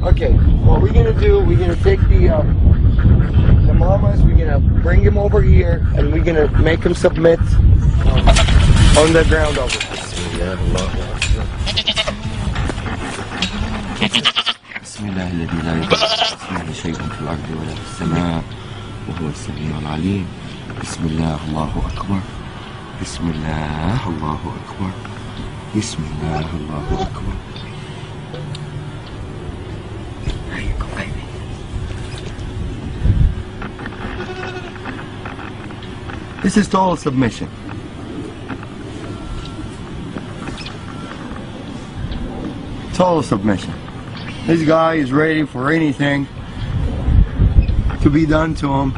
Okay, what we're gonna do, we're gonna take the mamas, we're gonna bring him over here, and we're gonna make him submit on the ground over here. بسم الله الذي لا يضر شيء في الأرض ولا في السماء وهو السميع العليم. بسم الله الله أكبر. بسم الله الله أكبر. بسم الله الله أكبر. There you go, baby. This is total submission. Total submission. This guy is ready for anything to be done to him,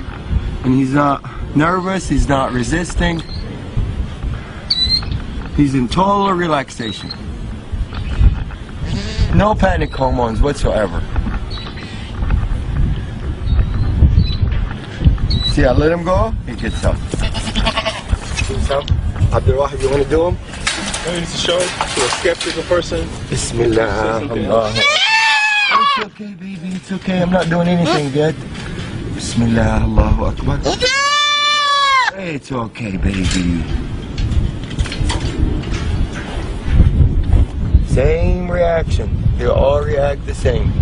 and he's not nervous, he's not resisting, he's in total relaxation. No panic hormones whatsoever. See, I let him go, he gets up. Gets up. Abdulwahid, you want to do him? I need to show to a skeptical person. Bismillah. It's okay, baby. It's okay. I'm not doing anything yet. Bismillah. Allahu Akbar. It's okay, baby. Same reaction. They all react the same.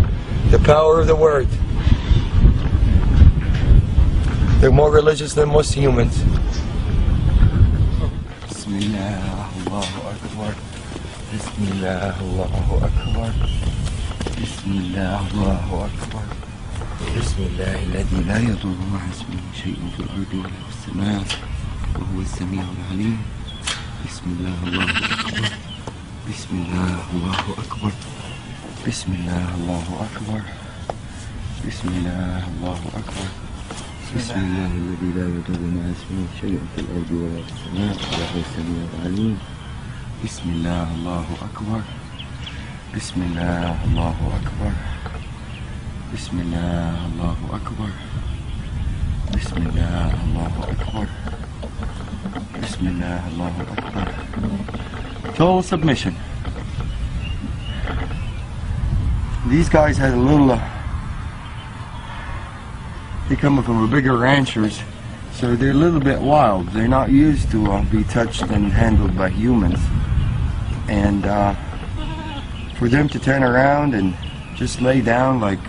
The power of the word. They're more religious than most humans. Bismillah. Allahu Akbar. Bismillah. Allahu Akbar. بسم الله الله أكبر. بسم الله الذي لا يضر مع اسمه شيء في الأرض ولا في السماء وهو السميع العليم. بسم الله الله أكبر. بسم الله الله أكبر. بسم الله الله أكبر. بسم الله الله أكبر. بسم الله الذي لا يضر مع اسمه شيء في الأرض ولا في السماء وهو السميع العليم. بسم الله الله أكبر. بسم الله الله أكبر. بسم الله الله أكبر. بسم الله الله أكبر. بسم الله الله أكبر. Total submission. These guys had a little, they come from a bigger ranchers, so they're a little bit wild. They're not used to be touched and handled by humans. And for them to turn around and just lay down like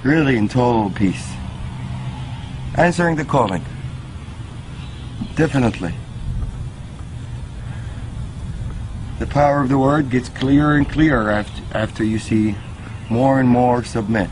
really in total peace. Answering the calling. Definitely. The power of the word gets clearer and clearer after you see more and more submit.